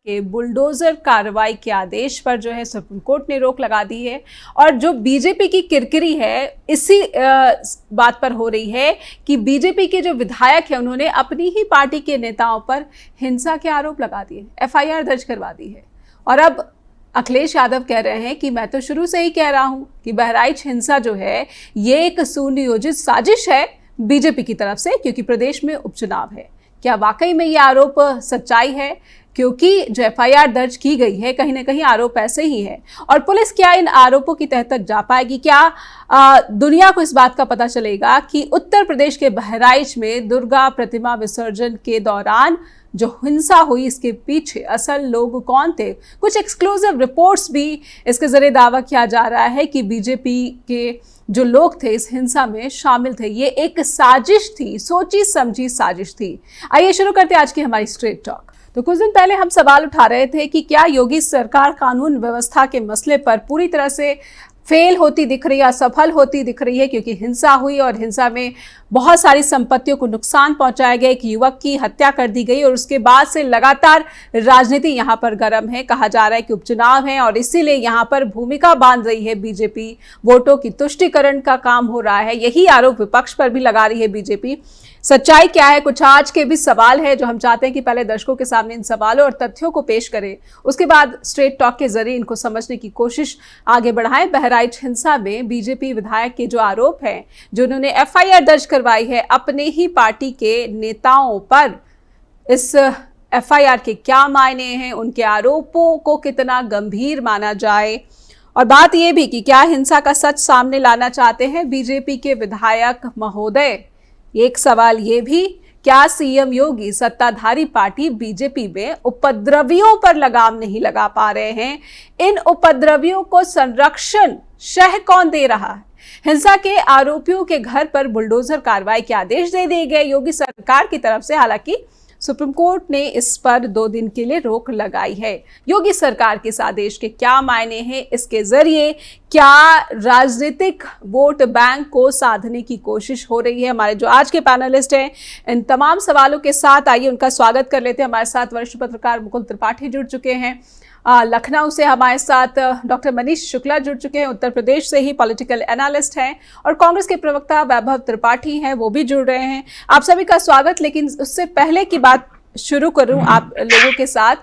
के बुलडोजर कार्रवाई के आदेश पर जो है सुप्रीम कोर्ट ने रोक लगा दी है। और जो बीजेपी की किरकिरी है इसी बात पर हो रही है कि बीजेपी के जो विधायक हैं उन्होंने अपनी ही पार्टी के नेताओं पर हिंसा के आरोप लगा दिए, एफआईआर दर्ज करवा दी है। और अब अखिलेश यादव कह रहे हैं कि मैं तो शुरू से ही कह रहा हूं कि बहराइच हिंसा जो है ये एक सुनियोजित साजिश है बीजेपी की तरफ से, क्योंकि प्रदेश में उपचुनाव है। क्या वाकई में ये आरोप सच्चाई है? क्योंकि जो एफआईआर दर्ज की गई है कहीं ना कहीं आरोप ऐसे ही है, और पुलिस क्या इन आरोपों की तह तक जा पाएगी? क्या दुनिया को इस बात का पता चलेगा कि उत्तर प्रदेश के बहराइच में दुर्गा प्रतिमा विसर्जन के दौरान जो हिंसा हुई इसके पीछे असल लोग कौन थे? कुछ एक्सक्लूसिव रिपोर्ट्स भी इसके जरिए दावा किया जा रहा है कि बीजेपी के जो लोग थे इस हिंसा में शामिल थे। ये एक साजिश थी, सोची समझी साजिश थी। आइए शुरू करते हैं आज की हमारी स्ट्रेट टॉक। तो कुछ दिन पहले हम सवाल उठा रहे थे कि क्या योगी सरकार कानून व्यवस्था के मसले पर पूरी तरह से फेल होती दिख रही है, असफल होती दिख रही है, क्योंकि हिंसा हुई और हिंसा में बहुत सारी संपत्तियों को नुकसान पहुंचाया गया, एक युवक की हत्या कर दी गई और उसके बाद से लगातार राजनीति यहां पर गर्म है। कहा जा रहा है कि उपचुनाव है और इसीलिए यहां पर भूमिका बांध रही है बीजेपी, वोटों की तुष्टीकरण का काम हो रहा है। यही आरोप विपक्ष पर भी लगा रही है बीजेपी। सच्चाई क्या है? कुछ आज के भी सवाल है जो हम चाहते हैं कि पहले दर्शकों के सामने इन सवालों और तथ्यों को पेश करें, उसके बाद स्ट्रेट टॉक के जरिए इनको समझने की कोशिश आगे बढ़ाएं। बहराइच हिंसा में बीजेपी विधायक के जो आरोप हैं, जो उन्होंने एफआईआर दर्ज करवाई है अपने ही पार्टी के नेताओं पर, इस एफआईआर के क्या मायने हैं, उनके आरोपों को कितना गंभीर माना जाए, और बात यह भी कि क्या हिंसा का सच सामने लाना चाहते हैं बीजेपी के विधायक महोदय। एक सवाल ये भी, क्या सीएम योगी सत्ताधारी पार्टी बीजेपी में उपद्रवियों पर लगाम नहीं लगा पा रहे हैं? इन उपद्रवियों को संरक्षण शह कौन दे रहा है? हिंसा के आरोपियों के घर पर बुलडोजर कार्रवाई के आदेश दे दिए गए योगी सरकार की तरफ से। हालांकि सुप्रीम कोर्ट ने इस पर 2 दिन के लिए रोक लगाई है। योगी सरकार के इस आदेश के क्या मायने हैं? इसके जरिए क्या राजनीतिक वोट बैंक को साधने की कोशिश हो रही है? हमारे जो आज के पैनलिस्ट हैं इन तमाम सवालों के साथ आइए उनका स्वागत कर लेते हैं। हमारे साथ वरिष्ठ पत्रकार मुकुल त्रिपाठी जुड़ चुके हैं, लखनऊ से हमारे साथ डॉक्टर मनीष शुक्ला जुड़ चुके हैं, उत्तर प्रदेश से ही पॉलिटिकल एनालिस्ट हैं, और कांग्रेस के प्रवक्ता वैभव त्रिपाठी हैं, वो भी जुड़ रहे हैं। आप सभी का स्वागत। लेकिन उससे पहले की बात शुरू करूं आप लोगों के साथ,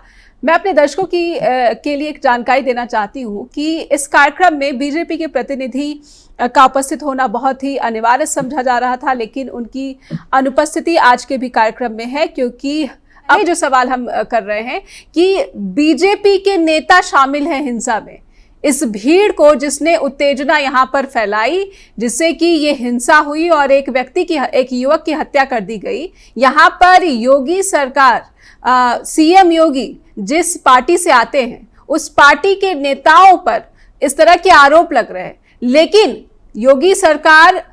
मैं अपने दर्शकों के लिए एक जानकारी देना चाहती हूं कि इस कार्यक्रम में बीजेपी के प्रतिनिधि का उपस्थित होना बहुत ही अनिवार्य समझा जा रहा था, लेकिन उनकी अनुपस्थिति आज के भी कार्यक्रम में है, क्योंकि अब जो सवाल हम कर रहे हैं कि बीजेपी के नेता शामिल हैं हिंसा में, इस भीड़ को जिसने उत्तेजना यहां पर फैलाई जिससे कि ये हिंसा हुई और एक युवक की हत्या कर दी गई। यहां पर योगी सरकार, सीएम योगी जिस पार्टी से आते हैं उस पार्टी के नेताओं पर इस तरह के आरोप लग रहे हैं, लेकिन योगी सरकार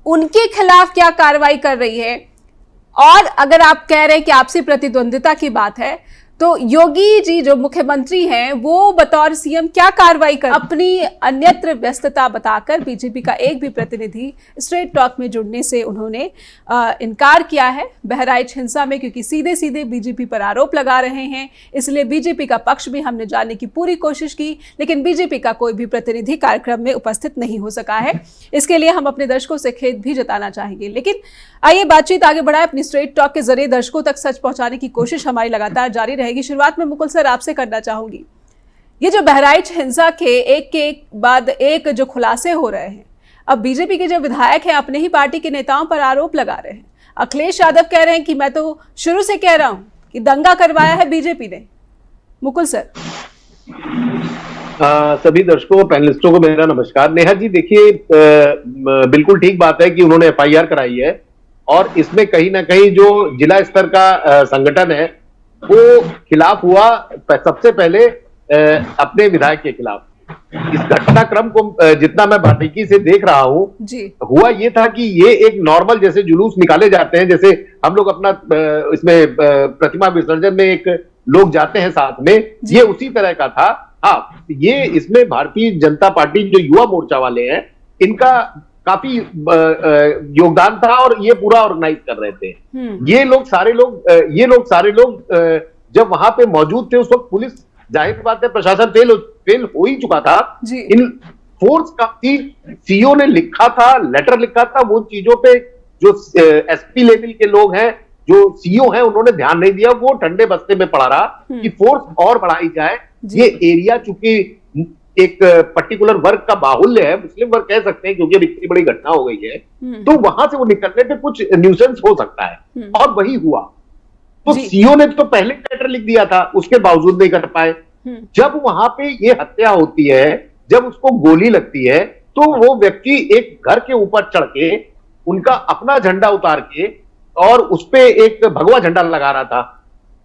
उनके खिलाफ क्या कार्रवाई कर रही है? और अगर आप कह रहे हैं कि आपसी प्रतिद्वंदिता की बात है, तो योगी जी जो मुख्यमंत्री हैं वो बतौर सीएम क्या कार्रवाई कर, अपनी अन्यत्र व्यस्तता बताकर बीजेपी का एक भी प्रतिनिधि स्ट्रेट टॉक में जुड़ने से उन्होंने इनकार किया है बहराइच हिंसा में, क्योंकि सीधे सीधे बीजेपी पर आरोप लगा रहे हैं। इसलिए बीजेपी का पक्ष भी हमने जानने की पूरी कोशिश की, लेकिन बीजेपी का कोई भी प्रतिनिधि कार्यक्रम में उपस्थित नहीं हो सका है। इसके लिए हम अपने दर्शकों से खेद भी जताना चाहेंगे। लेकिन आइए बातचीत आगे बढ़ाएं। अपनी स्ट्रेट टॉक के जरिए दर्शकों तक सच पहुंचाने की कोशिश हमारी लगातार जारी रहेगी। शुरुआत में मुकुल सर आपसे करना चाहूंगी, ये जो बहराइच हिंसा के एक के बाद एक जो खुलासे हो रहे हैं, अब बीजेपी के जो विधायक हैं अपने ही पार्टी के नेताओं पर आरोप लगा रहे हैं। अखिलेश यादव कह रहे हैं कि मैं तो शुरू से कह रहा हूं कि दंगा करवाया है बीजेपी ने। मुकुल सर। सभी दर्शकों, पैनलिस्टों को मेरा नमस्कार। नेहा जी देखिए, बिल्कुल ठीक बात है कि उन्होंने एफआईआर कराई है, और इसमें कहीं ना कहीं जो जिला स्तर का संगठन है वो खिलाफ हुआ सबसे पहले अपने विधायक के खिलाफ। इस घटनाक्रम को जितना मैं बारीकी से देख रहा हूं, हुआ ये था कि ये एक नॉर्मल जैसे जुलूस निकाले जाते हैं, जैसे हम लोग अपना इसमें प्रतिमा विसर्जन में एक लोग जाते हैं साथ में, ये उसी तरह का था। हाँ, ये इसमें भारतीय जनता पार्टी जो युवा मोर्चा वाले हैं इनका काफी योगदान था और ये पूरा ऑर्गेनाइज कर रहे थे। ये लोग सारे लोग जब वहां पे मौजूद थे उस वक्त पुलिस, जाहिर बात है प्रशासन फेल हो ही चुका था। इन फोर्स का थी, सीओ ने लिखा था, लेटर लिखा था, वो चीजों पे जो एसपी लेवल के लोग हैं, जो सीओ हैं, उन्होंने ध्यान नहीं दिया। वो ठंडे बस्ते में पड़ा रहा कि फोर्स और बढ़ाई जाए। ये एरिया चूंकि एक पर्टिकुलर वर्ग का बाहुल्य है, मुस्लिम वर्ग कह सकते हैं, क्योंकि अब इतनी बड़ी घटना हो गई है, तो वहां से वो निकलने पे कुछ न्यूसेंस हो सकता है, और वही हुआ। तो सीओ ने तो पहले लेटर लिख दिया था, उसके बावजूद नहीं कर पाए। जब वहां पे ये हत्या होती है, जब उसको गोली लगती है, तो वो व्यक्ति एक घर के ऊपर चढ़ के उनका अपना झंडा उतार के और उस पे एक भगवा झंडा लगा रहा था।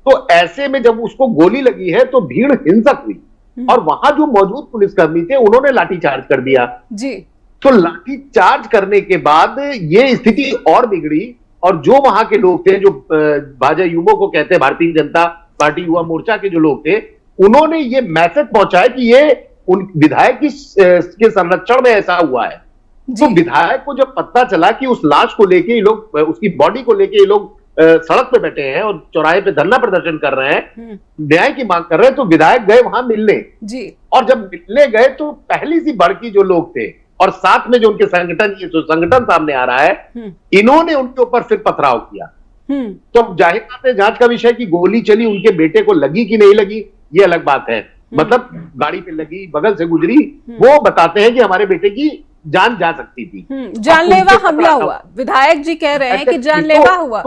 तो ऐसे में जब उसको गोली लगी है तो भीड़ हिंसक हुई, और वहां जो मौजूद पुलिसकर्मी थे उन्होंने लाठीचार्ज कर दिया जी। तो लाठीचार्ज करने के बाद ये स्थिति और बिगड़ी, और जो वहां के लोग थे, जो भाजपा युवो को कहते हैं, भारतीय जनता पार्टी युवा मोर्चा के जो लोग थे, उन्होंने ये मैसेज पहुंचाया कि ये उन विधायक के संरक्षण में ऐसा हुआ है। तो विधायक को जब पता चला कि उस लाश को लेके ये लोग, उसकी बॉडी को लेके ये लोग सड़क पे बैठे हैं और चौराहे पे धरना प्रदर्शन कर रहे हैं, न्याय की मांग कर रहे हैं, तो विधायक गए वहां मिलने जी। और जब मिलने गए तो पहली सी भड़की जो लोग थे, और साथ में जो उनके संगठन, ये जो संगठन सामने आ रहा है, इन्होंने उनके ऊपर फिर पथराव किया। तो जाहिर बात है, जांच का विषय कि गोली चली, उनके बेटे को लगी कि नहीं लगी, ये अलग बात है। मतलब गाड़ी पे लगी, बगल से गुजरी, वो बताते हैं कि हमारे बेटे की जान जा सकती थी। जानलेवा हमला हुआ, विधायक जी कह रहे हैं कि जानलेवा हुआ।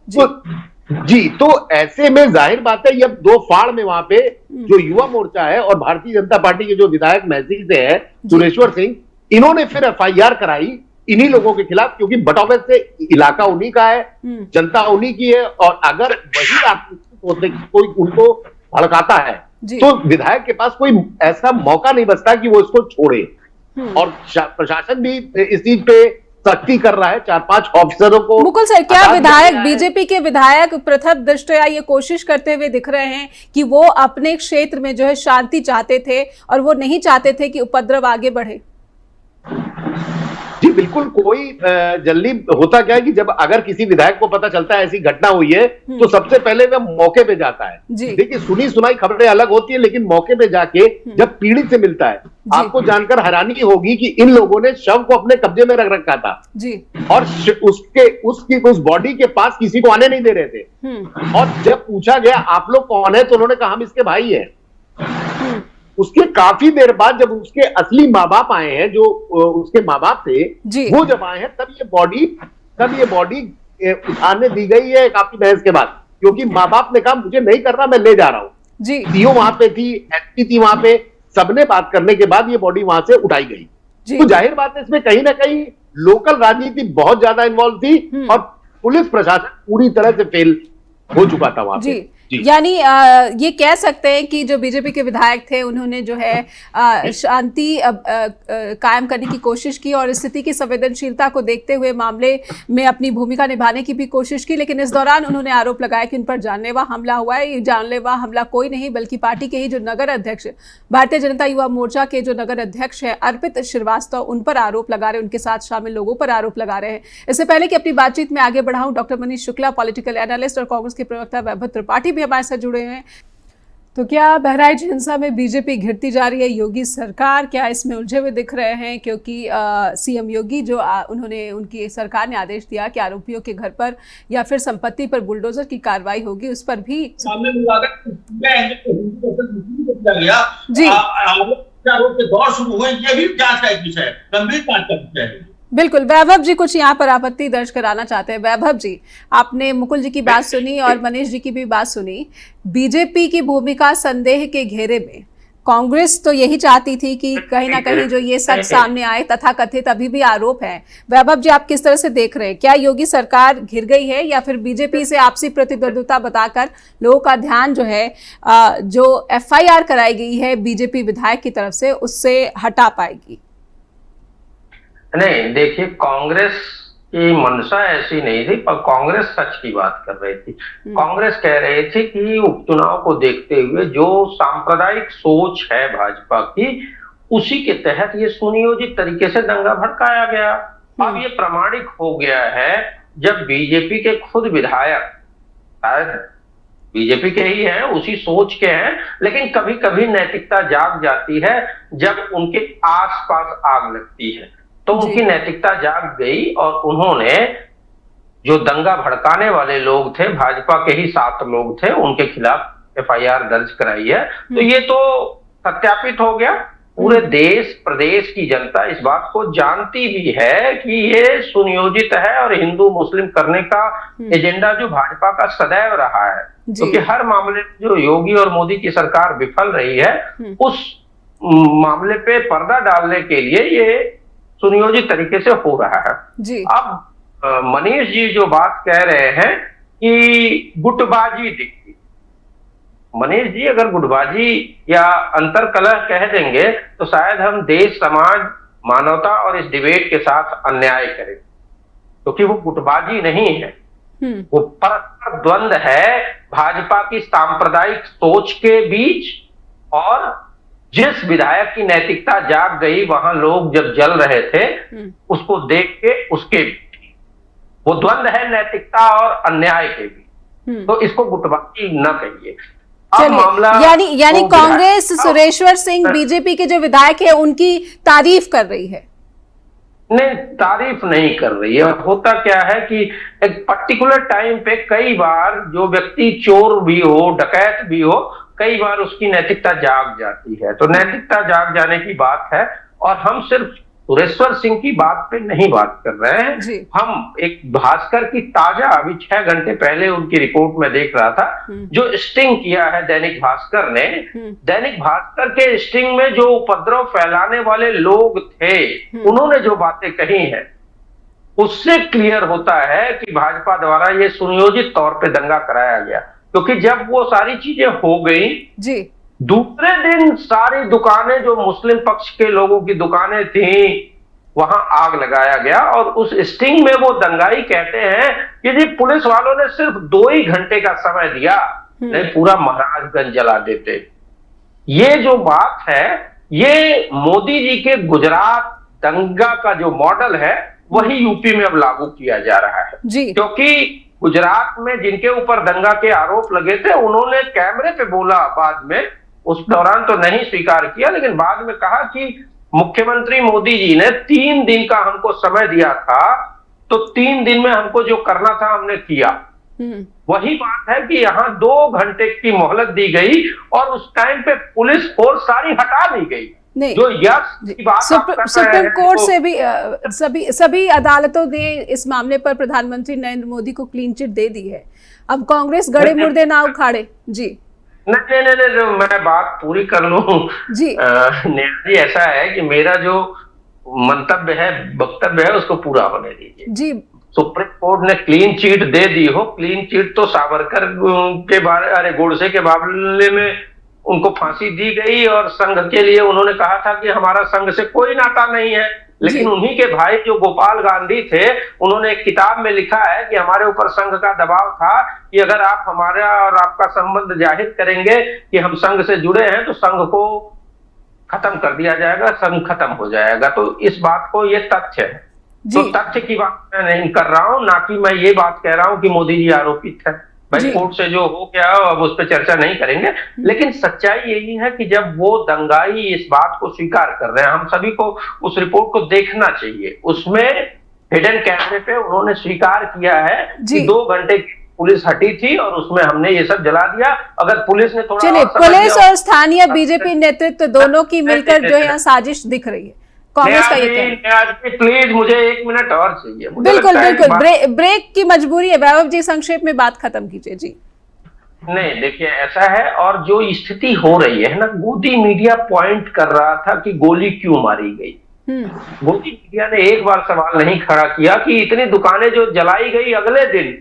जी, तो ऐसे में जाहिर बात है, अब दो फाड़ में वहां पे जो युवा मोर्चा है और भारतीय जनता पार्टी के जो विधायक महसी से है, सुरेश्वर सिंह, इन्होंने फिर एफआईआर कराई इन्हीं लोगों के खिलाफ, क्योंकि बटौबे से इलाका उन्हीं का है, जनता उन्हीं की है, और अगर वही होते कोई उनको भड़काता है तो विधायक के पास कोई ऐसा मौका नहीं बचता कि वो इसको छोड़े। और प्रशासन भी इस चीज पे सख्ती कर रहा है, 4-5 ऑफिसरों को। मुकुल सर, क्या विधायक, बीजेपी के विधायक प्रथम दृष्टया ये कोशिश करते हुए दिख रहे हैं कि वो अपने क्षेत्र में जो है शांति चाहते थे और वो नहीं चाहते थे कि उपद्रव आगे बढ़े? जी बिल्कुल, कोई जल्दी होता क्या है कि जब अगर किसी विधायक को पता चलता है ऐसी घटना हुई है, तो सबसे पहले वह मौके पे जाता है। देखिए, सुनी सुनाई खबरें अलग होती है, लेकिन मौके पे जाके जब पीड़ित से मिलता है, आपको जानकर हैरानी होगी कि इन लोगों ने शव को अपने कब्जे में रख रखा था जी। और उस बॉडी के पास किसी को आने नहीं दे रहे थे। और जब पूछा गया आप लोग कौन है, तो उन्होंने कहा हम इसके भाई हैं। उसके काफी देर बाद जब उसके असली माँ बाप आए हैं, जो उसके माँ बाप थे, वो जब आए हैं, तब ये बॉडी उठाने दी गई है काफी बहस के बाद, क्योंकि माँ बाप ने कहा मुझे नहीं करना, मैं ले जा रहा हूं। सीओ वहां पे थी, एसपी थी वहां पे, सबने बात करने के बाद ये बॉडी वहां से उठाई गई। तो जाहिर बात है, इसमें कहीं ना कहीं लोकल राजनीति बहुत ज्यादा इन्वॉल्व थी, और पुलिस प्रशासन पूरी तरह से फेल हो चुका था वहां पे। यानी ये कह सकते हैं कि जो बीजेपी के विधायक थे, उन्होंने जो है शांति कायम करने की कोशिश की और स्थिति की संवेदनशीलता को देखते हुए मामले में अपनी भूमिका निभाने की भी कोशिश की, लेकिन इस दौरान उन्होंने आरोप लगाया कि उन पर जानलेवा हमला हुआ है। ये जानलेवा हमला कोई नहीं, बल्कि पार्टी के ही जो नगर अध्यक्ष, भारतीय जनता युवा मोर्चा के जो नगर अध्यक्ष है अर्पित श्रीवास्तव, उन पर आरोप लगा रहे हैं, उनके साथ शामिल लोगों पर आरोप लगा रहे हैं। इससे पहले कि अपनी बातचीत में आगे बढ़ाऊं, doctor Manish Shukla, political analyst और कांग्रेस के प्रवक्ता वैभव त्रिपाठी हमारे साथ जुड़े हैं। तो क्या बहराइच हिंसा में बीजेपी घिरती जा रही है? योगी सरकार क्या इसमें उलझे हुए दिख रहे हैं? क्योंकि सीएम योगी जो उनकी सरकार ने आदेश दिया कि आरोपियों के घर पर या फिर संपत्ति पर बुलडोजर की कार्रवाई होगी, उस पर भी सामने जी आरोप के दौर शुरू हुए। ये भी जांच का एक विषय है, गंभीर जांच का विषय है। बिल्कुल, वैभव जी कुछ यहाँ पर आपत्ति दर्ज कराना चाहते हैं। वैभव जी, आपने मुकुल जी की बात सुनी और मनीष जी की भी बात सुनी। बीजेपी की भूमिका संदेह के घेरे में, कांग्रेस तो यही चाहती थी कि कहीं ना कहीं जो ये सच सामने आए, तथा कथित अभी भी आरोप है। वैभव जी, आप किस तरह से देख रहे हैं? क्या योगी सरकार घिर गई है, या फिर बीजेपी से आपसी प्रतिद्वंद्विता बताकर लोगों का ध्यान जो है जो एफआईआर कराई गई है बीजेपी विधायक की तरफ से, उससे हटा पाएगी? नहीं, देखिए, कांग्रेस की मंशा ऐसी नहीं थी, पर कांग्रेस सच की बात कर रही थी। कांग्रेस कह रही थी कि उपचुनाव को देखते हुए जो सांप्रदायिक सोच है भाजपा की, उसी के तहत ये सुनियोजित तरीके से दंगा भड़काया गया। अब ये प्रमाणिक हो गया है जब बीजेपी के खुद विधायक, बीजेपी के ही हैं, उसी सोच के हैं, लेकिन कभी कभी नैतिकता जाग जाती है जब उनके आसपास आग लगती है। तो उनकी नैतिकता जाग गई और उन्होंने जो दंगा भड़काने वाले लोग थे, भाजपा के ही 7 लोग थे, उनके खिलाफ एफआईआर दर्ज कराई है। तो ये तो सत्यापित हो गया, पूरे देश प्रदेश की जनता इस बात को जानती भी है कि ये सुनियोजित है और हिंदू मुस्लिम करने का एजेंडा जो भाजपा का सदैव रहा है। क्योंकि हर मामले में जो योगी और मोदी की सरकार विफल रही है, उस मामले पे पर्दा डालने के लिए ये सुनियोजित तरीके से हो रहा है। अब मनीष जी जो बात कह रहे हैं कि गुटबाजी दिखती, मनीष जी अगर गुटबाजी या अंतरकलह कह देंगे तो शायद हम देश, समाज, मानवता और इस डिबेट के साथ अन्याय करें, क्योंकि वो गुटबाजी नहीं है, वो परस्पर द्वंद है भाजपा की सांप्रदायिक सोच के बीच और जिस विधायक की नैतिकता जाग गई, वहां लोग जब जल रहे थे उसको देख के उसके वो द्वंद है नैतिकता और अन्याय के भी। तो इसको गुटबाजी न कहिए। अब मामला यानी कांग्रेस सुरेश्वर सिंह बीजेपी के जो विधायक है उनकी तारीफ कर रही है? नहीं, तारीफ नहीं कर रही है। होता क्या है कि एक पर्टिकुलर टाइम पे कई बार जो व्यक्ति चोर भी हो, डकैत भी हो, कई बार उसकी नैतिकता जाग जाती है। तो नैतिकता जाग जाने की बात है और हम सिर्फ सुरेश्वर सिंह की बात पे नहीं बात कर रहे हैं। हम एक भास्कर की ताजा, अभी 6 घंटे पहले उनकी रिपोर्ट में देख रहा था, जो स्टिंग किया है दैनिक भास्कर ने। दैनिक भास्कर के स्टिंग में जो उपद्रव फैलाने वाले लोग थे, उन्होंने जो बातें कही हैं, उससे क्लियर होता है कि भाजपा द्वारा ये सुनियोजित तौर पे दंगा कराया गया। क्योंकि जब वो सारी चीजें हो गई, दूसरे दिन सारी दुकानें जो मुस्लिम पक्ष के लोगों की दुकानें थी, वहां आग लगाया गया। और उस स्टिंग में वो दंगाई कहते हैं कि जी पुलिस वालों ने सिर्फ 2 ही घंटे का समय दिया, नहीं पूरा महाराजगंज जला देते। ये जो बात है, ये मोदी जी के गुजरात दंगा का जो मॉडल है, वही यूपी में अब लागू किया जा रहा है। क्योंकि गुजरात में जिनके ऊपर दंगा के आरोप लगे थे, उन्होंने कैमरे पे बोला, बाद में, उस दौरान तो नहीं स्वीकार किया, लेकिन बाद में कहा कि मुख्यमंत्री मोदी जी ने 3 दिन का हमको समय दिया था, तो 3 दिन में हमको जो करना था हमने किया। वही बात है कि यहाँ 2 घंटे की मोहलत दी गई और उस टाइम पे पुलिस फोर्स सारी हटा दी गई। नहीं, जो यस की बात सुप्रीम कोर्ट से भी सभी अदालतों ने इस मामले पर प्रधानमंत्री नरेंद्र मोदी को क्लीन चिट दे दी है। अब कांग्रेस गड़े मुर्दे ना उखाड़े। जी नहीं, मैं बात पूरी कर लूं जी। नेहा जी, ऐसा है कि मेरा जो मंतव्य है, वक्तव्य है, उसको पूरा होने दीजिए जी। सुप्रीम कोर्ट ने क्लीन चिट दे दी हो, क्लीन चिट तो सावरकर के बारे, अरे गोडसे के मामले में उनको फांसी दी गई और संघ के लिए उन्होंने कहा था कि हमारा संघ से कोई नाता नहीं है। लेकिन उन्हीं के भाई जो गोपाल गांधी थे, उन्होंने एक किताब में लिखा है कि हमारे ऊपर संघ का दबाव था कि अगर आप हमारा और आपका संबंध जाहिर करेंगे कि हम संघ से जुड़े हैं, तो संघ को खत्म कर दिया जाएगा, संघ खत्म हो जाएगा। तो इस बात को, ये तथ्य है। तो तथ्य की बात मैं नहीं कर रहा हूं, ना कि मैं ये बात कह रहा हूं कि मोदी जी आरोपित है। भाई कोर्ट से जो हो गया अब उस पर चर्चा नहीं करेंगे, लेकिन सच्चाई यही है कि जब वो दंगाई इस बात को स्वीकार कर रहे हैं, हम सभी को उस रिपोर्ट को देखना चाहिए। उसमें हिडन कैमरे पे उन्होंने स्वीकार किया है कि 2 घंटे की पुलिस हटी थी और उसमें हमने ये सब जला दिया। अगर पुलिस ने थोड़ा, चलिए, पुलिस और स्थानीय बीजेपी नेतृत्व दोनों की मिलकर जो है साजिश दिख रही है। कांग्रेस का ये कहना। प्लीज मुझे 1 मिनट और चाहिए। बिल्कुल, ब्रेक की मजबूरी है। वैभव जी, संक्षेप में बात खत्म कीजिए जी। नहीं, देखिए ऐसा है, और जो स्थिति हो रही है ना, मोदी मीडिया पॉइंट कर रहा था कि गोली क्यों मारी गई। मोदी मीडिया ने एक बार सवाल नहीं खड़ा किया कि इतनी दुकानें जो जलाई गई अगले दिन,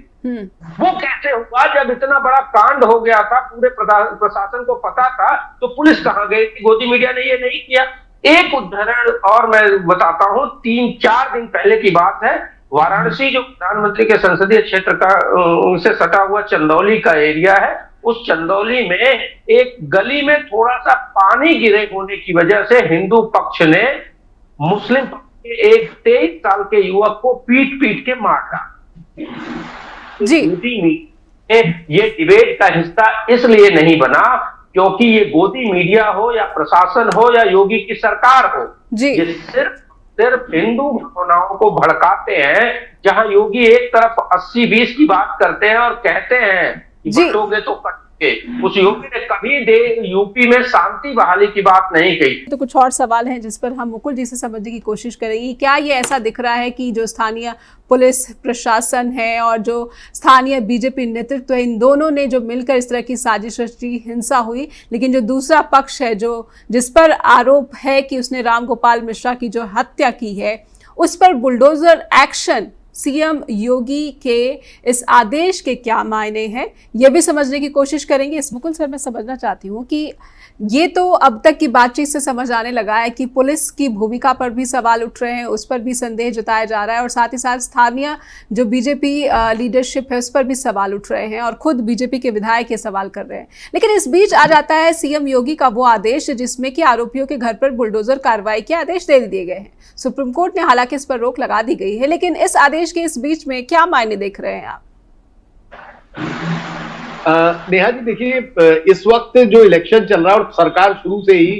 वो कैसे हुआ? जब इतना बड़ा कांड हो गया था, पूरे प्रशासन को पता था, तो पुलिस कहां गई थी? मोदी मीडिया ने ये नहीं किया। एक उदाहरण और मैं बताता हूं, 3-4 दिन पहले की बात है। वाराणसी जो प्रधानमंत्री के संसदीय क्षेत्र का उनसे सटा हुआ चंदौली का एरिया है, उस चंदौली में एक गली में थोड़ा सा पानी गिरे होने की वजह से हिंदू पक्ष ने मुस्लिम पक्ष के एक 23 साल के युवक को पीट के मारा जी। ये डिबेट का हिस्सा इसलिए नहीं बना क्योंकि ये गोदी मीडिया हो या प्रशासन हो या योगी की सरकार हो, ये सिर्फ हिंदू भावनाओं को भड़काते हैं। जहां योगी एक तरफ 80-20 की बात करते हैं और कहते हैं कि बटोगे तो कटोगे, उस योगी ने कभी यूपी में शांति बहाली की बात नहीं कही। तो कुछ और सवाल हैं जिस पर हम मुकुल जी से समझने की कोशिश करेंगे। क्या ये ऐसा दिख रहा है कि जो स्थानीय पुलिस प्रशासन है और जो स्थानीय बीजेपी नेतृत्व है, इन दोनों ने जो मिलकर इस तरह की साजिश रची, हिंसा हुई, लेकिन जो दूसरा पक्ष है जो जिस पर आरोप है कि उसने रामगोपाल मिश्रा की जो हत्या की है, उस पर बुलडोजर एक्शन सीएम योगी के इस आदेश के क्या मायने हैं, ये भी समझने की कोशिश करेंगे। इस मुकुल सर, मैं समझना चाहती हूँ कि ये तो अब तक की बातचीत से समझ आने लगा है कि पुलिस की भूमिका पर भी सवाल उठ रहे हैं, उस पर भी संदेह जताया जा रहा है, और साथ ही साथ स्थानीय जो बीजेपी लीडरशिप है उस पर भी सवाल उठ रहे हैं, और खुद बीजेपी के विधायक ये सवाल कर रहे हैं। लेकिन इस बीच आ जाता है सीएम योगी का वो आदेश जिसमें कि आरोपियों के घर पर बुलडोजर कार्रवाई के आदेश दे दिए गए हैं। सुप्रीम कोर्ट ने हालांकि इस पर रोक लगा दी गई है, लेकिन इस आदेश के इस बीच में क्या मायने देख रहे हैं आप? नेहा जी देखिए, इस वक्त जो इलेक्शन चल रहा है और सरकार शुरू से ही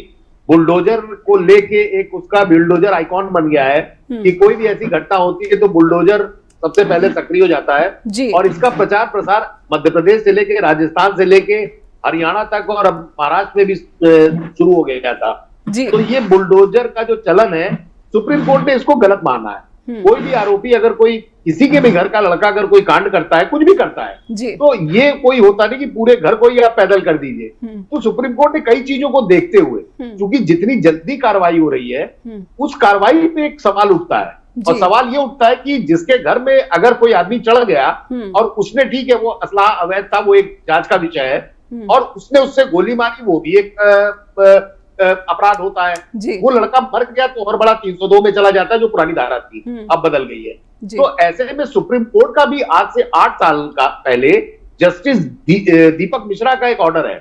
बुलडोजर को लेके एक उसका बुलडोजर आइकॉन बन गया है कि कोई भी ऐसी घटना होती है तो बुलडोजर सबसे पहले सक्रिय हो जाता है। और इसका प्रचार प्रसार मध्य प्रदेश से लेके, राजस्थान से लेके हरियाणा तक और अब महाराष्ट्र में भी शुरू हो गया था। तो ये बुलडोजर का जो चलन है, सुप्रीम कोर्ट ने इसको गलत माना है। कोई भी आरोपी अगर कोई किसी के भी घर का लड़का अगर कोई कांड करता है, कुछ भी करता है, तो ये कोई होता नहीं कि पूरे घर को ही आप पैदल कर दीजिए। तो सुप्रीम कोर्ट ने कई चीजों को देखते हुए, क्योंकि जितनी जल्दी कार्रवाई हो रही है उस कार्रवाई पे एक सवाल उठता है, और सवाल ये उठता है कि जिसके घर में अगर कोई आदमी चढ़ गया और उसने, ठीक है वो असला अवैध था, वो एक जांच का विषय है, और उसने उससे गोली मारी, वो भी एक अपराध होता है। वो लड़का मर गया तो और बड़ा 302 में चला जाता है, जो पुरानी धारा थी, अब बदल गई है। तो ऐसे में सुप्रीम कोर्ट का भी आज से 8 साल का पहले जस्टिस दीपक मिश्रा का एक ऑर्डर है।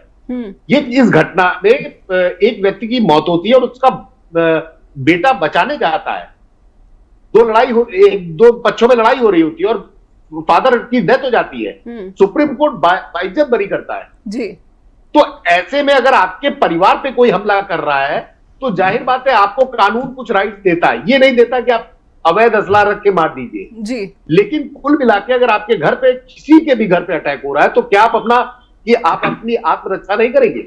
ये इस घटना में एक व्यक्ति की मौत होती है और उसका बेटा बचाने जाता है, दो पक्षों में लड़ाई हो रही होती है और फादर की डेथ हो जाती है। सुप्रीम कोर्ट बाइज्जत बरी करता है। तो ऐसे में अगर आपके परिवार पे कोई हमला कर रहा है तो जाहिर बात है आपको कानून कुछ राइट देता है, ये नहीं देता कि आप अवैध असला रख के मार दीजिए। लेकिन कुल मिला के अगर आपके घर पे, किसी के भी घर पे अटैक हो रहा है, तो क्या आप अपनी आत्मरक्षा नहीं करेंगे?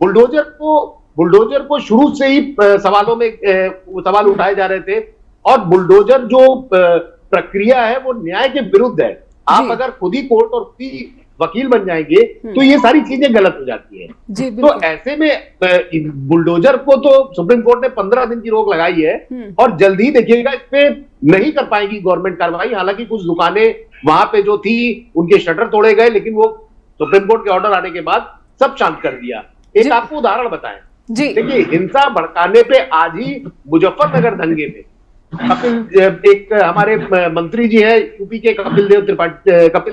बुलडोजर को शुरू से ही सवालों में सवाल उठाए जा रहे थे, और बुलडोजर जो प्रक्रिया है वो न्याय के विरुद्ध है। आप अगर खुद ही कोर्ट और खुद ही वकील बन जाएंगे तो ये सारी चीजें गलत हो जाती है। तो ऐसे में बुलडोजर को तो सुप्रीम कोर्ट ने 15 दिन की रोक लगाई है, और जल्द ही देखिएगा इस पे नहीं कर पाएगी गवर्नमेंट कार्रवाई। हालांकि कुछ दुकानें वहां पे जो थी उनके शटर तोड़े गए, लेकिन वो सुप्रीम कोर्ट के ऑर्डर आने के बाद सब शांत कर दिया। एक आपको उदाहरण बताएं, देखिए हिंसा भड़काने पे आज ही मुजफ्फरनगर दंगे में एक हमारे मंत्री जी हैं यूपी के, कपिल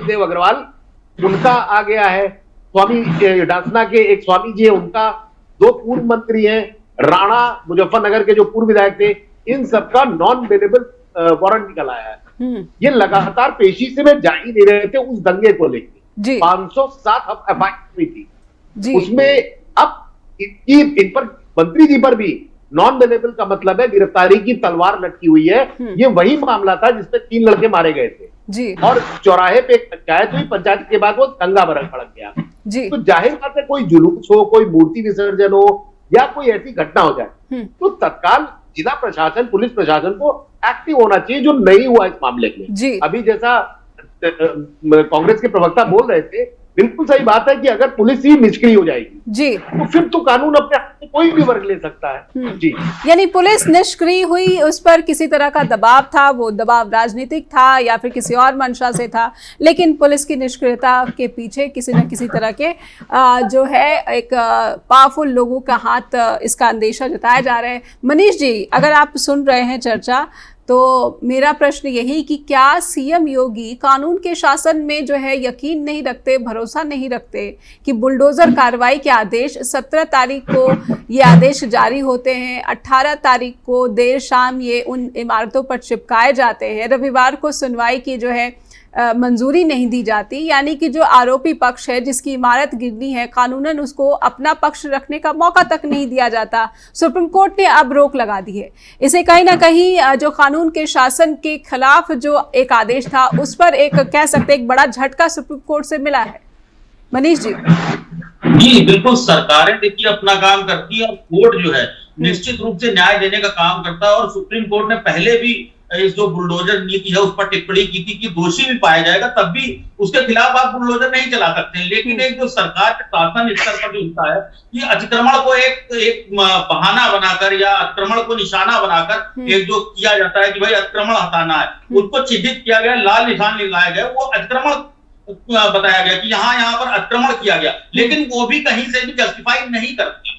देव अग्रवाल, उनका आ गया है। स्वामी डांसना के एक स्वामी जी है, उनका, 2 पूर्व मंत्री हैं, राणा मुजफ्फरनगर के जो पूर्व विधायक थे, इन सबका नॉन बेलेबल वारंट निकल आया है। ये लगातार पेशी से में जा ही नहीं रहे थे उस दंगे को लेकर। 507 एफआईआर हुई थी उसमें। अब इन पर, मंत्री जी पर भी नॉन बेलेबल का मतलब है गिरफ्तारी की तलवार लटकी हुई है। ये वही मामला था जिसमें 3 लड़के मारे गए थे और चौराहे पे एक पंचायत हुई, पंचायत के बाद वो दंगा भड़क गया। तो जाहिर बात है कोई जुलूस हो, कोई मूर्ति विसर्जन हो, या कोई ऐसी घटना हो जाए तो तत्काल जिला प्रशासन, पुलिस प्रशासन को एक्टिव होना चाहिए, जो नहीं हुआ इस मामले में। अभी जैसा कांग्रेस के प्रवक्ता बोल रहे थे, बिल्कुल सही बात है कि अगर पुलिस ही निष्क्रिय हो जाएगी तो फिर तो कानून अपने हाथ में कोई भी वर्ग ले सकता है। यानी पुलिस निष्क्रिय हुई, उस पर किसी तरह का दबाव था, वो दबाव राजनीतिक था या फिर किसी और मंशा से था, लेकिन पुलिस की निष्क्रियता के पीछे किसी न किसी तरह के जो है एक पावरफुल लोगों का हाथ, इसका अंदेशा जताया जा रहा है। मनीष जी, अगर आप सुन रहे हैं चर्चा, तो मेरा प्रश्न यही कि क्या सीएम योगी कानून के शासन में जो है यकीन नहीं रखते, भरोसा नहीं रखते कि बुलडोजर कार्रवाई के आदेश 17 तारीख को ये आदेश जारी होते हैं, 18 तारीख को देर शाम ये उन इमारतों पर चिपकाए जाते हैं, रविवार को सुनवाई की जो है मंजूरी नहीं दी जाती, यानी कि जो आरोपी पक्ष है जिसकी इमारत गिरनी है कानूनन उसको अपना पक्ष रखने का मौका तक नहीं दिया जाता। सुप्रीम कोर्ट ने अब रोक लगा दी है। इसे कहीं ना कहीं जो कानून के शासन के खिलाफ जो एक आदेश था उस पर एक कह सकते एक बड़ा झटका सुप्रीम कोर्ट से मिला है। मनीष जी। जी बिल्कुल, सरकारें देखिए अपना काम करती है और कोर्ट जो है निश्चित रूप से न्याय देने का काम करता है। और सुप्रीम कोर्ट ने पहले भी इस जो बुलडोजर नीति है उस पर टिप्पणी की थी कि दोषी भी पाया जाएगा तब भी उसके खिलाफ आप बुलडोजर नहीं चला सकते। लेकिन एक जो सरकार के शासन स्तर पर जो होता है कि अतिक्रमण को एक बहाना बनाकर या अतिक्रमण को निशाना बनाकर एक जो किया जाता है कि भाई अतिक्रमण हटाना है, उसको चिन्हित किया गया, लाल निशान लगाया गया, वो अतिक्रमण बताया गया कि यहाँ पर अतिक्रमण किया गया, लेकिन वो भी कहीं से भी जस्टिफाई नहीं करती।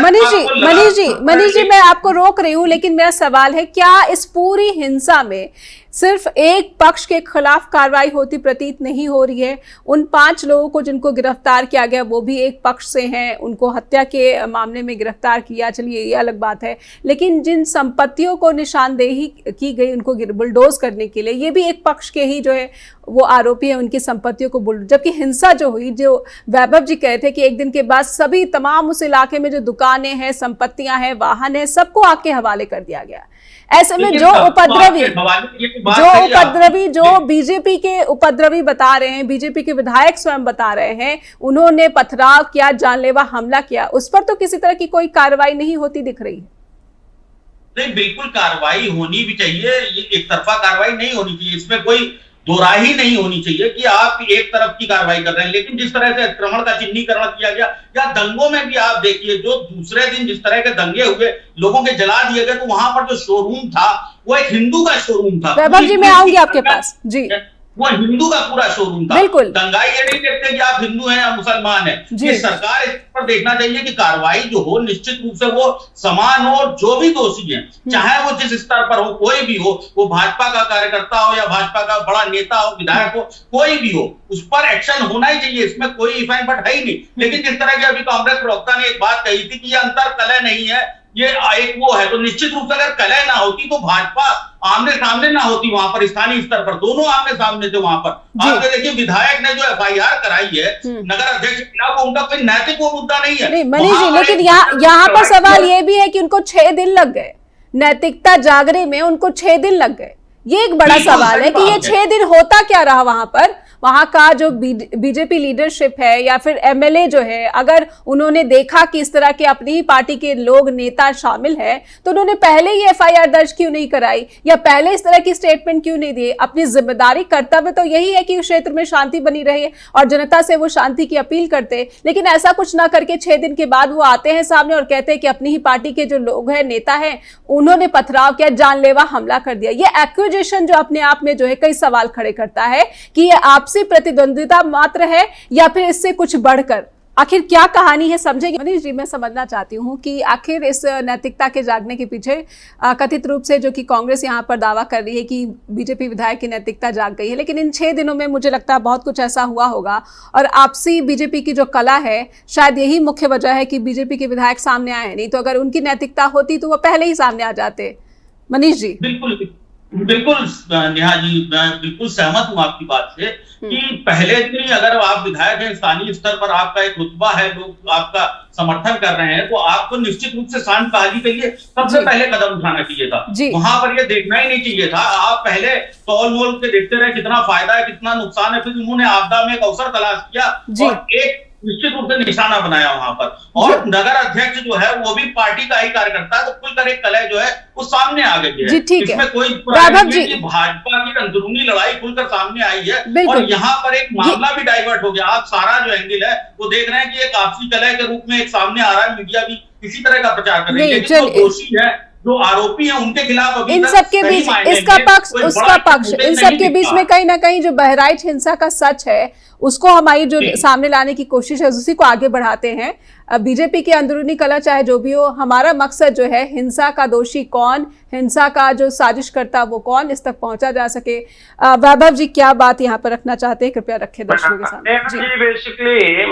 मनीष जी मैं आपको रोक रही हूं, लेकिन मेरा सवाल है क्या इस पूरी हिंसा में सिर्फ एक पक्ष के खिलाफ कार्रवाई होती प्रतीत नहीं हो रही है? उन 5 लोगों को जिनको गिरफ्तार किया गया वो भी एक पक्ष से हैं, उनको हत्या के मामले में गिरफ्तार किया, चलिए ये अलग बात है, लेकिन जिन संपत्तियों को निशानदेही की गई उनको बुलडोज करने के लिए, ये भी एक पक्ष के ही जो है वो आरोपी है, उनकी संपत्तियों को बुलडोज। जबकि हिंसा जो हुई, जो वैभव जी कहे थे कि एक दिन के बाद सभी तमाम उस इलाके में जो दुकानें हैं, संपत्तियां हैं, वाहन है, सबको आग के हवाले कर दिया गया। ऐसे में जो बीजेपी के उपद्रवी बता रहे हैं, बीजेपी के विधायक स्वयं बता रहे हैं, उन्होंने पथराव किया, जानलेवा हमला किया, उस पर तो किसी तरह की कोई कार्रवाई नहीं होती दिख रही है। नहीं, बिल्कुल कार्रवाई होनी भी चाहिए, ये एक तरफा कार्रवाई नहीं होनी चाहिए, इसमें कोई दोराही नहीं होनी चाहिए कि आप एक तरफ की कार्रवाई कर रहे हैं। लेकिन जिस तरह से अतिक्रमण का चिन्हीकरण किया गया या दंगों में भी आप देखिए, जो दूसरे दिन जिस तरह के दंगे हुए, लोगों के जला दिए गए, तो वहां पर जो शोरूम था वो एक हिंदू का शोरूम था। वैभव जी मैं आऊंगी आपके पास जी। वो हिंदू का पूरा शोरूम था। बिल्कुल, दंगाई ये नहीं देखते कि आप हिंदू हैं या मुसलमान हैं। ये सरकार इस पर देखना चाहिए कि कार्रवाई जो हो निश्चित रूप से वो समान हो, और जो भी दोषी है चाहे वो जिस स्तर पर हो, कोई भी हो, वो भाजपा का कार्यकर्ता हो या भाजपा का बड़ा नेता हो, विधायक हो, कोई भी हो, उस पर एक्शन होना ही चाहिए, इसमें कोई इफेक्ट बट है ही नहीं। लेकिन जिस तरह की अभी कांग्रेस प्रवक्ता ने एक बात कही थी कि ये अंतर कलह नहीं है, ये एक वो है, तो निश्चित रूप से अगर कलह ना होती तो भाजपा आमने सामने ना होती, वहां पर स्थानीय स्तर पर दोनों आमने सामने थे। वहां पर आप देखिए विधायक ने जो एफआईआर कराई है नगर अध्यक्ष के खिलाफ, उनका कोई नैतिक वो मुद्दा नहीं है। नहीं मनीष जी, लेकिन यहाँ पर सवाल ये भी है कि उनको 6 दिन लग गए, नैतिकता जागने में उनको 6 दिन लग गए। ये एक बड़ा सवाल है कि ये 6 दिन होता क्या रहा वहां पर? वहां का जो बीजेपी लीडरशिप है या फिर एमएलए जो है, अगर उन्होंने देखा कि इस तरह के अपनी ही पार्टी के लोग नेता शामिल हैं, तो उन्होंने पहले ही एफआईआर दर्ज क्यों नहीं कराई या पहले इस तरह की स्टेटमेंट क्यों नहीं दिए? अपनी जिम्मेदारी, कर्तव्य तो यही है कि क्षेत्र में शांति बनी रहे और जनता से वो शांति की अपील करते, लेकिन ऐसा कुछ ना करके 6 दिन के बाद वो आते हैं सामने और कहते हैं कि अपनी ही पार्टी के जो लोग हैं, नेता हैं, उन्होंने पथराव किया, जानलेवा हमला कर दिया। ये एक्यूजेशन जो अपने आप में जो है कई सवाल खड़े करता है कि ये आपसी प्रतिद्वंदिता मात्र है या फिर इससे कुछ बढ़कर आखिर क्या कहानी है, समझेंगे? मनीष जी मैं समझना चाहती हूँ कि आखिर इस नैतिकता के जागने के पीछे कथित रूप से जो कि कांग्रेस यहाँ पर दावा कर रही है कि बीजेपी विधायक की नैतिकता जाग गई है, लेकिन इन 6 दिनों में मुझे लगता है बहुत कुछ ऐसा हुआ होगा और आपसी बीजेपी की जो कला है शायद यही मुख्य वजह है कि बीजेपी के विधायक सामने आए, नहीं तो अगर उनकी नैतिकता होती तो वो पहले ही सामने आ जाते। मनीष जी। बिल्कुल नेहा जी, मैं बिल्कुल सहमत हूं आपकी बात से कि पहले दिन ही अगर आप विधायक हैं, स्थानीय स्तर पर आपका एक रुतबा है, लोग आपका समर्थन कर रहे हैं, तो आपको निश्चित रूप से शांत बहाली के लिए सबसे पहले कदम उठाना चाहिए था। वहां पर ये देखना ही नहीं चाहिए था। आप पहले तौल मोल के देखते रहे कितना फायदा है कितना नुकसान है, फिर उन्होंने आपदा में एक अवसर तलाश किया और एक निश्चित रूप से निशाना बनाया वहां पर। और नगर अध्यक्ष जो है वो भी पार्टी का ही कार्यकर्ता है, तो खुलकर एक कलह जो है वो सामने आ गई है। इसमें कोई भाजपा की अंदरूनी लड़ाई खुलकर सामने आई है और यहाँ पर एक मामला भी डाइवर्ट हो गया। आप सारा जो एंगल है वो देख रहे हैं कि एक आपसी कलह के रूप में एक सामने आ रहा है, मीडिया भी इसी तरह का प्रचार कर रही है, लेकिन जो दोषी है, जो आरोपी हैं, उनके खिलाफ अभी इन सबके बीच इसका पक्ष उसका पक्ष, इन सबके बीच में कहीं ना कहीं जो बहराइच हिंसा का सच है उसको हमारी जो सामने लाने की कोशिश है उसी को आगे बढ़ाते हैं। बीजेपी की अंदरूनी कला चाहे जो भी हो, हमारा मकसद जो है हिंसा का दोषी कौन, हिंसा का जो साजिश करता वो कौन, इस तक पहुंचा जा सके। वैभव जी क्या बात यहाँ पर रखना चाहते हैं, कृपया रखें दर्शकों के सामने। जी बेसिकली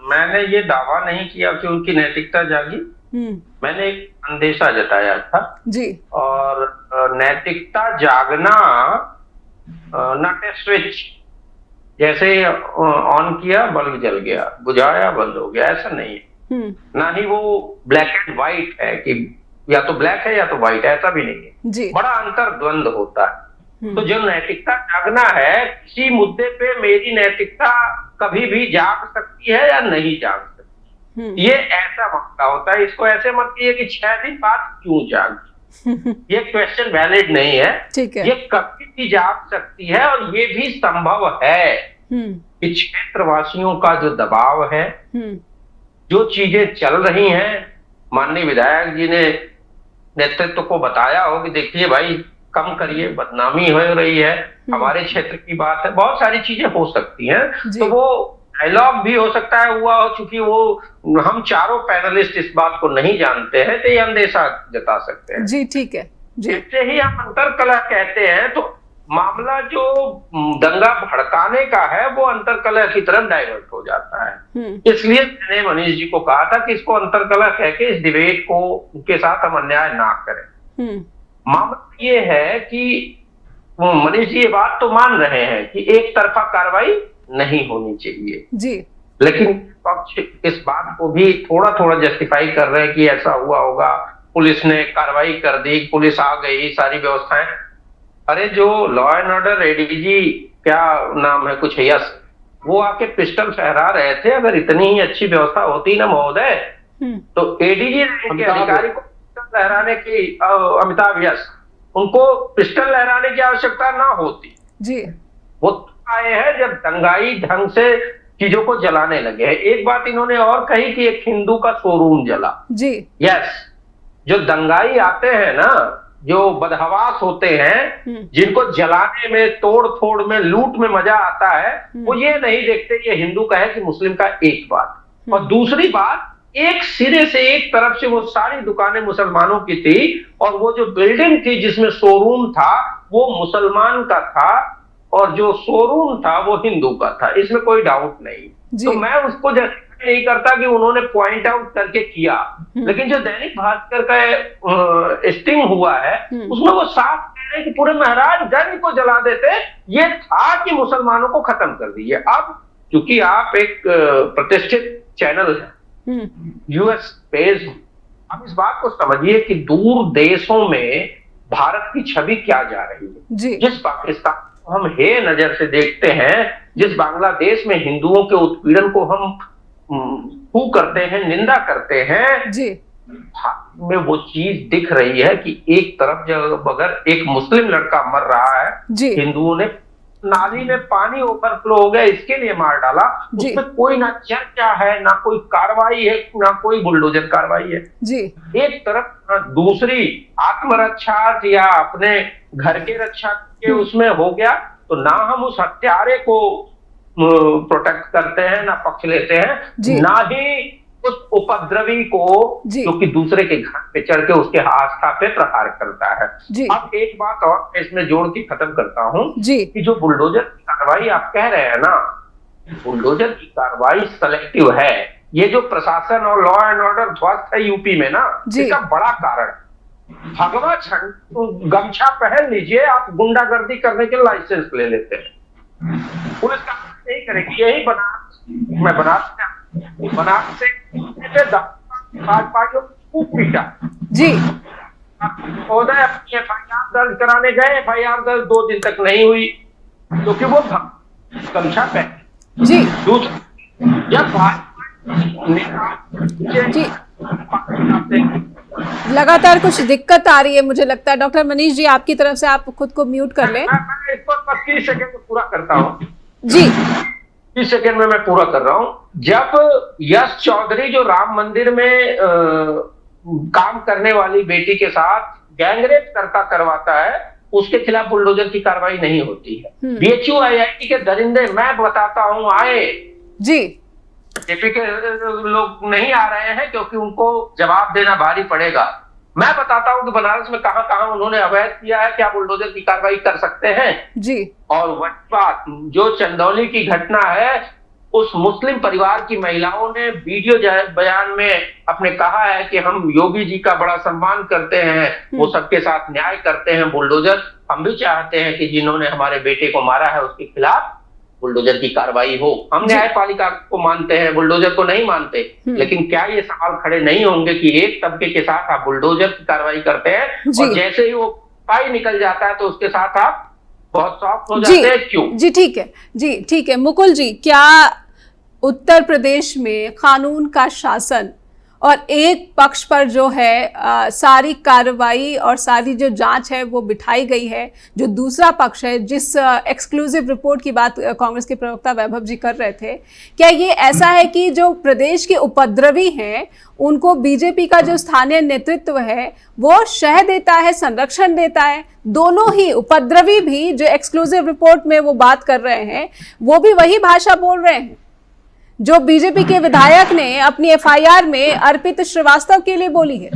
मैंने ये दावा नहीं किया कि उनकी नैतिकता जागी, मैंने एक अंदेशा जताया था जी। और नैतिकता जागना नॉट ए स्विच, जैसे ऑन किया बल्ब जल गया, बुझाया बंद हो गया, ऐसा नहीं है। ना ही वो ब्लैक एंड व्हाइट है कि या तो ब्लैक है या तो व्हाइट है, ऐसा भी नहीं है जी। बड़ा अंतर द्वंद होता है। तो जो नैतिकता जागना है, किसी मुद्दे पे मेरी नैतिकता कभी भी जाग सकती है या नहीं जाग सकती, ये ऐसा मामला होता है। इसको ऐसे मत कीजिए कि 6 दिन बाद क्यों जागी, ये क्वेश्चन वैलिड नहीं है, ये कभी भी जाग सकती है। और ये भी संभव है कि क्षेत्रवासियों का जो दबाव है, जो चीजें चल रही हैं, माननीय विधायक जी ने नेतृत्व को बताया हो कि देखिए भाई कम करिए, बदनामी हो रही है, हमारे क्षेत्र की बात है, बहुत सारी चीजें हो सकती हैं। तो वो डायलॉग भी हो सकता है हुआ हो, चूंकि वो हम चारों पैनलिस्ट इस बात को नहीं जानते हैं, तो ये अंदेशा जता सकते हैं। जी ठीक है जी। जैसे ही हम अंतरकलह कहते हैं तो मामला जो दंगा भड़काने का है वो अंतरकलह की तरफ डाइवर्ट हो जाता है। इसलिए मैंने मनीष जी को कहा था कि इसको अंतरकलह कह के इस डिबेट को के साथ हम अन्याय ना करें। मामला ये है कि मनीष जी ये बात तो मान रहे हैं कि एक तरफा कार्रवाई नहीं होनी चाहिए जी, लेकिन पक्ष इस बात को भी थोड़ा थोड़ा जस्टिफाई कर रहे हैं कि ऐसा हुआ होगा, पुलिस ने कार्रवाई कर दी, पुलिस आ गई, सारी व्यवस्थाएं। अरे जो लॉ एंड ऑर्डर एडीजी, क्या नाम है कुछ यस, वो आके पिस्टल फहरा रहे थे। अगर इतनी ही अच्छी व्यवस्था होती ना महोदय, तो एडीजी के अधिकारी को पिस्टल लहराने की, अमिताभ यस, उनको पिस्टल लहराने की आवश्यकता ना होती जी। वो आए हैं जब दंगाई ढंग से चीजों को जलाने लगे हैं। एक बात इन्होंने और कही कि एक हिंदू का शोरूम जला जी। यस, जो दंगाई आते हैं ना, जो बदहवास होते हैं, जिनको जलाने में, तोड़ फोड़ में, लूट में मजा आता है, वो ये नहीं देखते ये हिंदू का है कि मुस्लिम का। एक बात। और दूसरी बात, एक सिरे से एक तरफ से वो सारी दुकानें मुसलमानों की थी और वो जो बिल्डिंग थी जिसमें शोरूम था वो मुसलमान का था और जो शोरूम था वो हिंदू का था, इसमें कोई डाउट नहीं। तो मैं उसको जैसे नहीं करता कि उन्होंने पॉइंट आउट करके किया, लेकिन जो दैनिक भास्कर का स्टिंग हुआ है उसमें वो साफ कह रहे हैं कि पूरे महाराजगंज को जला देते, ये था कि मुसलमानों को खत्म कर दिए। अब चूंकि आप एक प्रतिष्ठित चैनल है, यूएस बेस्ड, अब इस बात को समझिए कि दूर देशों में भारत की छवि क्या जा रही है। जिस पाकिस्तान को हम हे नजर से देखते हैं, जिस बांग्लादेश में हिंदुओं के उत्पीड़न को हम फू करते हैं, निंदा करते हैं जी, में वो चीज दिख रही है कि एक तरफ जब अगर एक मुस्लिम लड़का मर रहा है, हिंदुओं ने नाली में पानी ओवरफ्लो हो गया इसके लिए मार डाला, उसमें कोई ना चर्चा है, ना कोई कार्रवाई है, ना कोई बुलडोजर कार्रवाई है जी। एक तरफ दूसरी आत्मरक्षा या अपने घर के रक्षा के उसमें हो गया, तो ना हम उस हत्यारे को प्रोटेक्ट करते हैं, ना पक्ष लेते हैं, ना ही उस उपद्रवी को जो कि दूसरे के घर पे चढ़ के उसके आस्था पे प्रहार करता है। अब एक बात और इसमें जोड़ के खत्म करता हूं कि जो बुलडोजर की कार्रवाई आप कह रहे हैं ना, बुलडोजर की कार्रवाई सेलेक्टिव है। ये जो प्रशासन और लॉ एंड ऑर्डर ध्वस्त है यूपी में ना, इसका बड़ा कारण भगवा झंडा गमछा पहन लीजिए, आप गुंडागर्दी करने के लाइसेंस ले लेते हैं। पुलिस का यही करेगी, यही बनारस से भाजपाइयों को पीटा जी। महोदय अपनी एफआईआर दर्ज कराने गए, एफआईआर दर्ज 2 दिन तक नहीं हुई क्योंकि वो गमछा पहने जी। जब जी लगातार कुछ दिक्कत आ रही है मुझे लगता है। डॉक्टर मनीष जी आपकी तरफ से आप खुद को म्यूट कर लें। मैं इसको 25 सेकंड में पूरा करता हूँ जी। 30 सेकंड में मैं पूरा कर रहा हूं। जब यश चौधरी जो राम मंदिर में काम करने वाली बेटी के साथ गैंगरेप करवाता है, उसके खिलाफ बुलडोजर की कार्रवाई नहीं होती है। बीएचयू आईआईटी के दरिंदे मैं बताता हूं आए जी, जेपी के लोग नहीं आ रहे हैं क्योंकि उनको जवाब देना भारी पड़ेगा। मैं बताता हूं कि बनारस में कहां कहां उन्होंने अवैध किया है, क्या बुलडोजर की कार्रवाई कर सकते हैं जी। और वही बात जो चंदौली की घटना है, उस मुस्लिम परिवार की महिलाओं ने वीडियो बयान में अपने कहा है कि हम योगी जी का बड़ा सम्मान करते हैं, वो सबके साथ न्याय करते हैं, बुलडोजर हम भी चाहते हैं कि जिन्होंने हमारे बेटे को मारा है उसके खिलाफ बुलडोजर की कार्रवाई हो। हम न्यायपालिका को मानते हैं, बुलडोजर को नहीं मानते, लेकिन क्या ये सवाल खड़े नहीं होंगे कि एक तबके के साथ आप बुलडोजर की कार्रवाई करते हैं और जैसे ही वो पाई निकल जाता है तो उसके साथ आप बहुत सॉफ्ट हो जाते हैं, क्यों? जी ठीक है, जी ठीक है। मुकुल जी, क्या उत्तर प्रदेश में कानून का शासन और एक पक्ष पर जो है सारी कार्रवाई और सारी जो जांच है वो बिठाई गई है, जो दूसरा पक्ष है, जिस एक्सक्लूसिव रिपोर्ट की बात कांग्रेस के प्रवक्ता वैभव जी कर रहे थे, क्या ये ऐसा है कि जो प्रदेश के उपद्रवी हैं उनको बीजेपी का जो स्थानीय नेतृत्व है वो शह देता है, संरक्षण देता है? दोनों ही उपद्रवी भी जो एक्सक्लूसिव रिपोर्ट में वो बात कर रहे हैं वो भी वही भाषा बोल रहे हैं जो बीजेपी के विधायक ने अपनी एफआईआर में अर्पित श्रीवास्तव के लिए बोली है।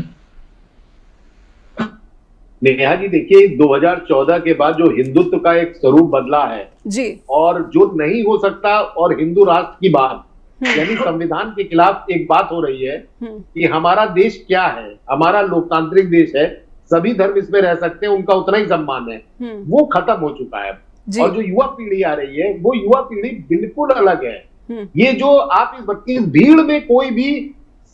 नेहा जी देखिए, 2014 के बाद जो हिंदुत्व का एक स्वरूप बदला है जी, और जो नहीं हो सकता, और हिंदू राष्ट्र की बात यानी संविधान के खिलाफ एक बात हो रही है कि हमारा देश क्या है, हमारा लोकतांत्रिक देश है, सभी धर्म इसमें रह सकते हैं, उनका उतना ही सम्मान है, वो खत्म हो चुका है। और जो युवा पीढ़ी आ रही है वो युवा पीढ़ी बिल्कुल अलग है। ये जो आप इस भीड़ में कोई भी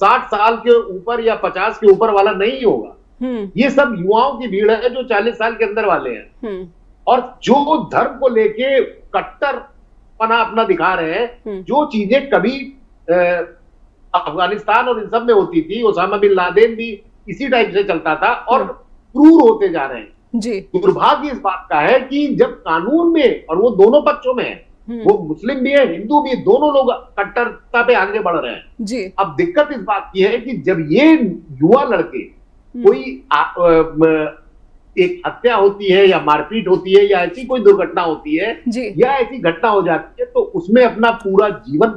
60 साल के ऊपर या 50 के ऊपर वाला नहीं होगा, ये सब युवाओं की भीड़ है जो 40 साल के अंदर वाले हैं और जो धर्म को लेके कट्टरपना अपना दिखा रहे हैं। जो चीजें कभी अफगानिस्तान और इन सब में होती थी, ओसामा बिन लादेन भी इसी टाइप से चलता था और क्रूर होते जा रहे हैं जी। दुर्भाग्य इस बात का है कि जब कानून में, और वो दोनों पक्षों में है, वो मुस्लिम भी है, हिंदू भी है, दोनों लोग कट्टरता पे आगे बढ़ रहे हैं जी। अब दिक्कत इस बात की है कि जब ये युवा लड़के कोई एक हत्या होती है या मारपीट होती है या ऐसी कोई दुर्घटना होती है या ऐसी घटना हो जाती है तो उसमें अपना पूरा जीवन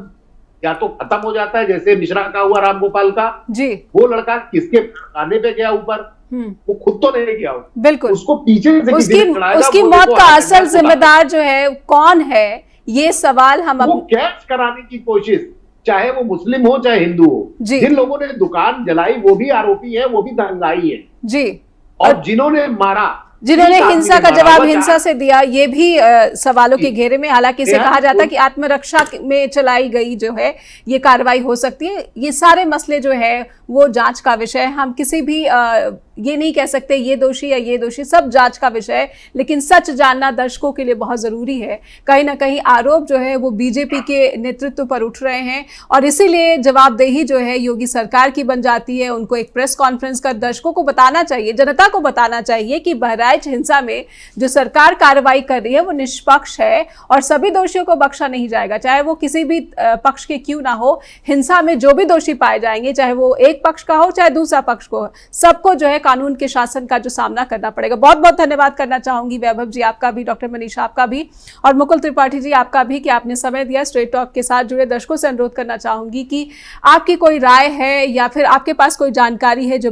या तो खत्म हो जाता है, जैसे मिश्रा का हुआ, राम गोपाल का जी। वो लड़का किसके आने पे गया ऊपर, वो खुद तो नहीं गया, बिल्कुल उसको पीछे से उसकी मौत का असल जिम्मेदार जो है कौन है, ये सवाल हम वो कैच कराने की कोशिश, चाहे वो मुस्लिम हो चाहे हिंदू हो। जिन लोगों ने दुकान जलाई वो भी आरोपी है, वो भी दंगाई है जी। और जिन्होंने मारा, जिन्होंने हिंसा का जवाब हिंसा से दिया, ये भी सवालों के घेरे में, हालांकि इसे कहा जाता है कि आत्मरक्षा में चलाई गई जो है ये कार्रवाई हो सकती है। ये सारे मसले जो है वो जांच का विषय है। हम किसी भी ये नहीं कह सकते ये दोषी या ये दोषी, सब जांच का विषय है। लेकिन सच जानना दर्शकों के लिए बहुत जरूरी है। कहीं ना कहीं आरोप जो है वो बीजेपी के नेतृत्व पर उठ रहे हैं और इसीलिए जवाबदेही जो है योगी सरकार की बन जाती है। उनको एक प्रेस कॉन्फ्रेंस कर दर्शकों को बताना चाहिए, जनता को बताना चाहिए कि बहराइच हिंसा में जो सरकार कार्रवाई कर रही है वो निष्पक्ष है और सभी दोषियों को बख्शा नहीं जाएगा, चाहे वो किसी भी पक्ष के क्यों ना हो। हिंसा में जो भी दोषी पाए जाएंगे, चाहे वो एक पक्ष का हो चाहे दूसरा पक्ष को, सबको जो है कानून के शासन का जो सामना करना पड़ेगा। बहुत बहुत धन्यवाद करना चाहूंगी वैभव जी आपका भी, डॉक्टर मनीषा आपका भी, और मुकुल त्रिपाठी जी आपका भी कि आपने समय दिया। स्ट्रेट टॉक के साथ जुड़े दर्शकों से अनुरोध करना चाहूंगी कि आपकी कोई राय है या फिर आपके पास कोई जानकारी है जो